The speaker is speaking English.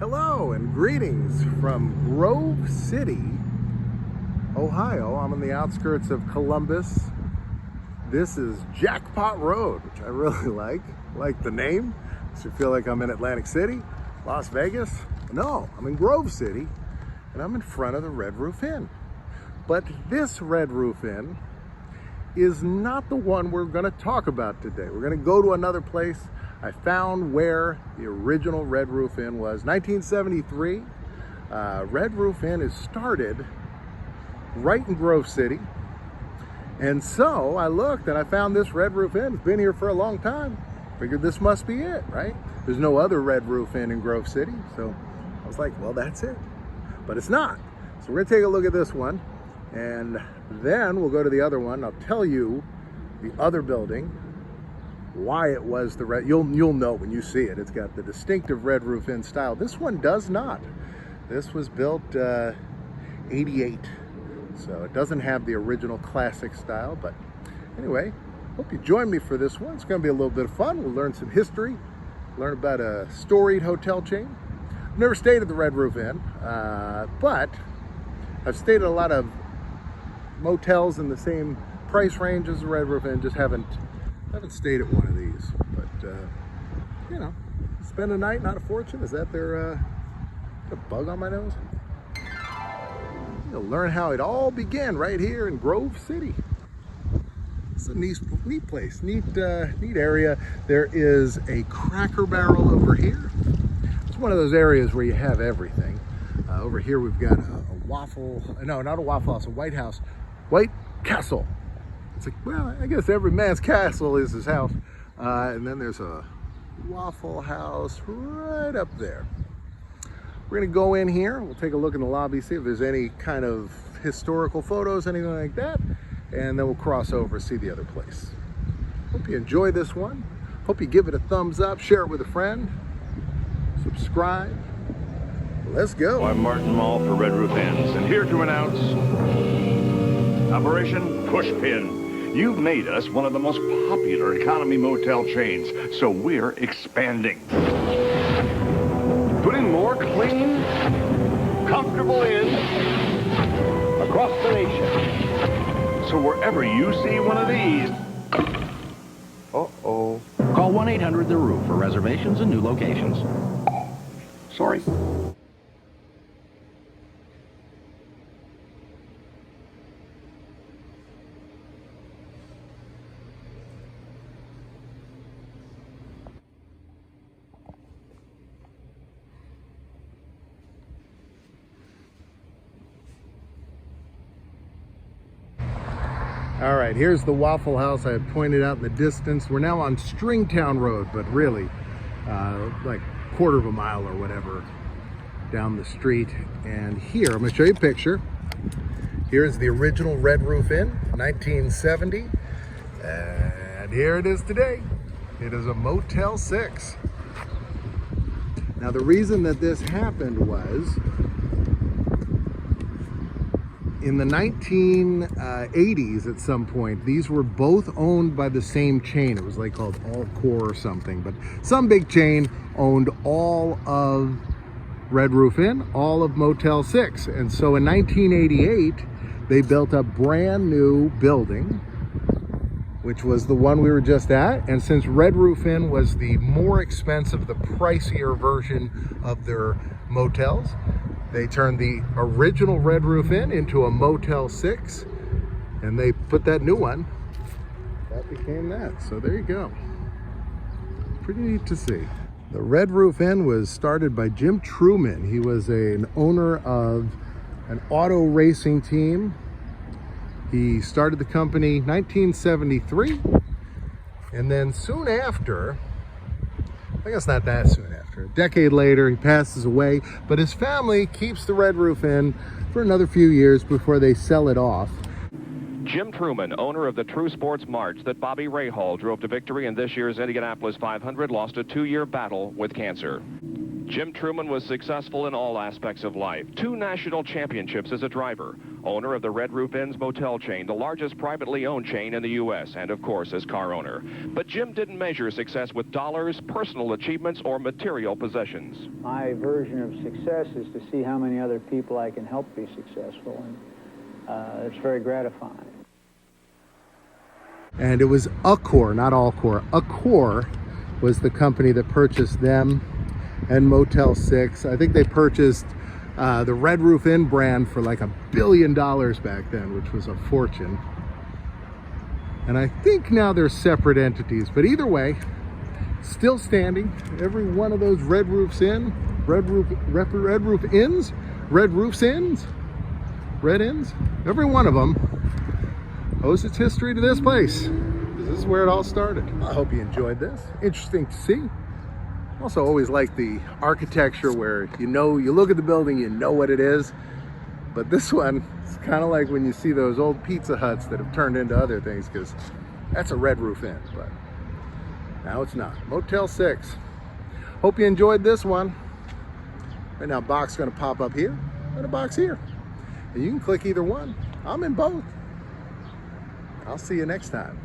Hello and greetings from Grove City, Ohio. I'm on the outskirts of Columbus. This is Jackpot Road, which I really like the name. Makes me feel like I'm in Atlantic City, Las Vegas. No, I'm in Grove City and I'm in front of the Red Roof Inn. But this Red Roof Inn is not the one we're going to talk about today. We're going to go to another place. I found where the original Red Roof Inn was. 1973. Red Roof Inn is started right in Grove City. And so I looked and I found this Red Roof Inn. It's been here for a long time. Figured this must be it, right? There's no other Red Roof Inn in Grove City. So I was like, well, that's it. But it's not. So we're gonna take a look at this one and then we'll go to the other one. I'll tell you the other building, why it was the red. You'll know when you see it. It's got the distinctive Red Roof Inn style. This one does not. This was built 88. So it doesn't have the original classic style, but anyway, hope you join me for this one. It's gonna be a little bit of fun. We'll learn some history, learn about a storied hotel chain. I've never stayed at the Red Roof Inn, but I've stayed at a lot of motels in the same price range as the Red Roof Inn. Just haven't stayed at one of these. But you know, spend a night, not a fortune. Is that their a bug on my nose? You'll learn how it all began right here in Grove City. It's a neat place, neat area. There is a Cracker Barrel over here. It's one of those areas where you have everything. Over here we've got a waffle, no, not a Waffle House, a White Castle. It's like, well, I guess every man's castle is his house. And then there's a Waffle House right up there. We're gonna go in here, we'll take a look in the lobby, see if there's any kind of historical photos, anything like that, and then we'll cross over, see the other place. Hope you enjoy this one. Hope you give it a thumbs up, share it with a friend, subscribe. Let's go. I'm Martin Mall for Red Roof Inns, and here to announce Operation Pushpin. You've made us one of the most popular economy motel chains, so we're expanding. Putting more clean, comfortable inns across the nation. So wherever you see one of these, Call 1-800-THE-ROOF for reservations and new locations. sorry. All right, here's the Waffle House I had pointed out in the distance. We're now on Stringtown Road, but really like a quarter of a mile or whatever down the street. And here, I'm gonna show you a picture. Here's the original Red Roof Inn, 1970. And here it is today. It is a Motel 6. Now the reason that this happened was in the 1980s at some point, these were both owned by the same chain. It was like called Allcore or something, but some big chain owned all of Red Roof Inn, all of Motel 6. And so in 1988, they built a brand new building, which was the one we were just at. And since Red Roof Inn was the more expensive, the pricier version of their motels, they turned the original Red Roof Inn into a Motel 6, and they put that new one. That became that. So there you go. Pretty neat to see. The Red Roof Inn was started by Jim Truman. He was an owner of an auto racing team. He started the company 1973, and then soon after, I guess not that soon after, a decade later, he passes away, but his family keeps the Red Roof Inn for another few years before they sell it off. Jim Truman, owner of the True Sports March that Bobby Rahal drove to victory in this year's Indianapolis 500, lost a 2-year battle with cancer. Jim Truman was successful in all aspects of life. 2 national championships as a driver, owner of the Red Roof Inns motel chain, the largest privately owned chain in the U.S., and of course as car owner. But Jim didn't measure success with dollars, personal achievements, or material possessions. My version of success is to see how many other people I can help be successful, and it's very gratifying. And it was Accor, not Allcore. Accor was the company that purchased them and Motel 6. I think they purchased the Red Roof Inn brand for like $1 billion back then, which was a fortune. And I think now they're separate entities, but either way, still standing. Every one of those Red Roofs Inn, Red Roofs Inns, Red Inns, every one of them owes its history to this place. This is where it all started. I hope you enjoyed this. Interesting to see. Also always like the architecture where you look at the building, you know what it is. But this one, it's kind of like when you see those old Pizza Huts that have turned into other things, because that's a Red Roof Inn, but now it's not. Motel 6. Hope you enjoyed this one. Right now, a box is going to pop up here and a box here. And you can click either one. I'm in both. I'll see you next time.